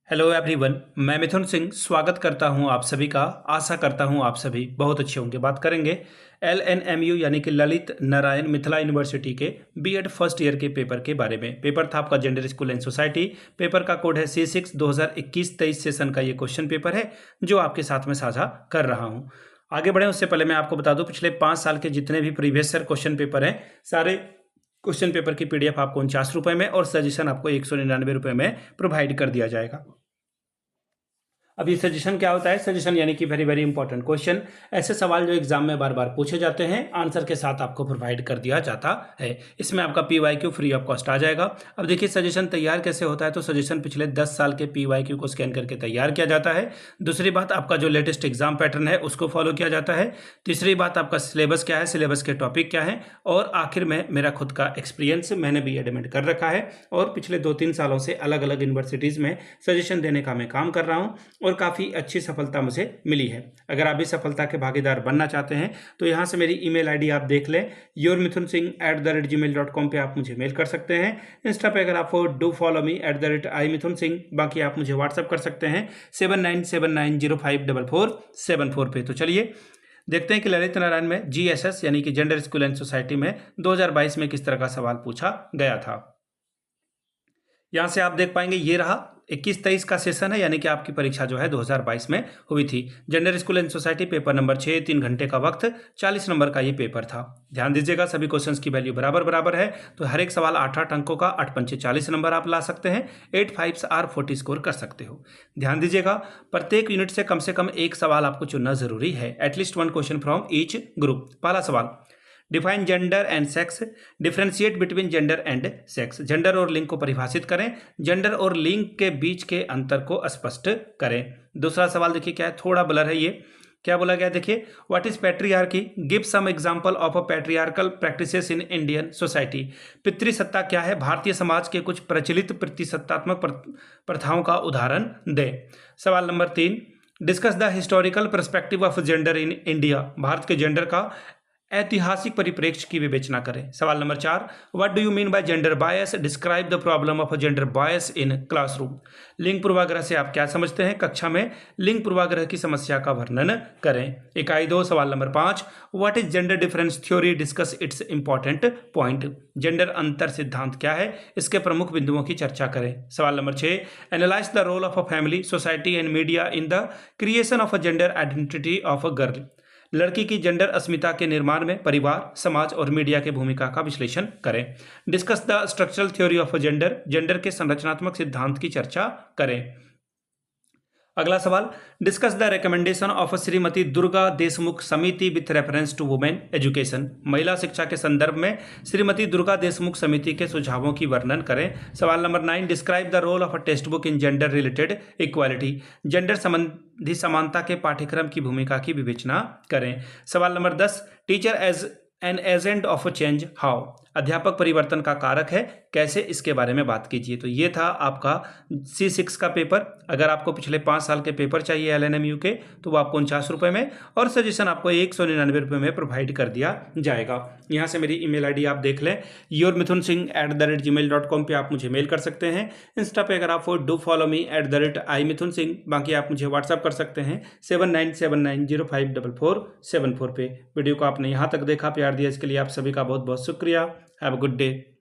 Hello everyone, मैं मिथुन सिंह स्वागत करता हूं आप सभी का। आशा करता हूं आप सभी बहुत अच्छे होंगे। बात करेंगे LNMU यानी कि ललित नारायण मिथिला यूनिवर्सिटी के बीएड फर्स्ट ईयर के पेपर के बारे में। पेपर था आपका gender school and society. Paper का कोड है C6 2021-23 सेशन का ये क्वेश्चन पेपर है जो आपके साथ में साझा कर रहा हूँ। आगे बढ़े उससे पहले मैं आपको बता दूं, पिछले 5 साल के जितने भी प्रीवियस ईयर क्वेश्चन पेपर हैं, सारे क्वेश्चन पेपर की PDF आपको 49 रुपये में और सजेशन आपको 199 रुपये में प्रोवाइड कर दिया जाएगा। अब ये सजेशन क्या होता है? सजेशन यानी कि वेरी वेरी इंपॉर्टेंट क्वेश्चन, ऐसे सवाल जो एग्जाम में बार बार पूछे जाते हैं, आंसर के साथ आपको प्रोवाइड कर दिया जाता है। इसमें आपका PYQ फ्री ऑफ कॉस्ट आ जाएगा। अब देखिए सजेशन तैयार कैसे होता है। तो सजेशन पिछले 10 साल के PYQ को स्कैन करके तैयार किया जाता है। दूसरी बात, आपका जो लेटेस्ट एग्जाम पैटर्न है उसको फॉलो किया जाता है। तीसरी बात, आपका सिलेबस क्या है, सिलेबस के टॉपिक क्या है, और आखिर में मेरा खुद का एक्सपीरियंस, मैंने भी एडमिट कर रखा है और पिछले 2-3 सालों से अलग अलग यूनिवर्सिटीज़ में सजेशन देने का मैं काम कर रहा हूँ और काफ़ी अच्छी सफलता मुझे मिली है। अगर आप भी सफलता के भागीदार बनना चाहते हैं तो यहाँ से मेरी ईमेल आईडी आप देख लें, yourmithunsingh@gmail.com पे आप मुझे मेल कर सकते हैं। इंस्टा पे अगर आप डू फॉलो मी @imithunsingh। बाकी आप मुझे व्हाट्सअप कर सकते हैं 7979054474 पे। तो चलिए देखते हैं कि ललित नारायण में GSS यानी कि जेंडर स्कूल एंड सोसाइटी में 2022 में किस तरह का सवाल पूछा गया था। यहाँ से आप देख पाएंगे ये रहा 21-23 का सेशन है, यानी कि आपकी परीक्षा जो है 2022 में हुई थी। Gender school and society paper number 6, 3 घंटे का वक्त, 40 नंबर का ये पेपर था। ध्यान दीजिएगा सभी क्वेश्चंस की वैल्यू बराबर बराबर है, तो हर एक सवाल 8-8 अंकों का, 8-5 40 नंबर आप ला सकते हैं, 8-5 आर 40 स्कोर कर सकते हो। ध्यान दीजिएगा प्रत्येक यूनिट से कम एक सवाल आपको चुनना जरूरी है। At least 1 question from each group. पहला सवाल, define gender and sex, differentiate between gender and sex. Gender और लिंग को परिभाषित करें, जेंडर और लिंग के बीच के अंतर को स्पष्ट करें। दूसरा सवाल देखिए क्या है, थोड़ा ब्लर है ये, क्या बोला गया देखिए, what is patriarchy, give some example of a patriarchal practices in Indian society. पितृसत्ता क्या है, भारतीय समाज के कुछ प्रचलित पितृसत्तात्मक प्रथाओं का उदाहरण दें। सवाल number 3, discuss the historical perspective of gender in India. Bharat के जेंडर का ऐतिहासिक परिप्रेक्ष्य की विवेचना करें। सवाल number 4, what do you mean by gender bias, describe the problem of gender bias in classroom. लिंग पूर्वाग्रह से आप क्या समझते हैं, कक्षा में लिंग पूर्वाग्रह की समस्या का वर्णन करें। इकाई 2 सवाल number 5, what is gender difference theory, discuss it's important point. Gender अंतर सिद्धांत क्या है, इसके प्रमुख बिंदुओं की चर्चा करें। सवाल नंबर 6, analyse the role of a family, society and media in the creation of a gender identity of a girl. लड़की की जेंडर अस्मिता के निर्माण में परिवार, समाज और मीडिया की भूमिका का विश्लेषण करें। Discuss the structural theory of gender, gender के संरचनात्मक सिद्धांत की चर्चा करें। अगला सवाल, discuss the recommendation of Shrimati Durga Deshmukh समिति with reference to women education. महिला शिक्षा के संदर्भ में श्रीमती दुर्गा देशमुख समिति के सुझावों की वर्णन करें। सवाल नंबर 9, describe the role of a text book in gender related equality. Gender संबंधी समानता के पाठ्यक्रम की भूमिका की विवेचना करें। सवाल नंबर 10, teacher as an agent of change how. अध्यापक परिवर्तन का कारक है, कैसे, इसके बारे में बात कीजिए। तो ये था आपका C6 का पेपर। अगर आपको पिछले 5 साल के पेपर चाहिए LNMU के, तो वो आपको 49 रुपये में और सजेशन आपको 199 रुपये में प्रोवाइड कर दिया जाएगा। यहाँ से मेरी ईमेल आईडी आप देख लें, yourmithunsingh@gmail.com पे आप मुझे मेल कर सकते हैं। इंस्टा पे अगर आप डू फॉलो मी @imithunsingh। बाकी आप मुझे व्हाट्सअप कर सकते हैं 7979054474 पे। वीडियो को आपने यहाँ तक देखा, प्यार दिया, इसके लिए आप सभी का बहुत बहुत शुक्रिया। Have a good day.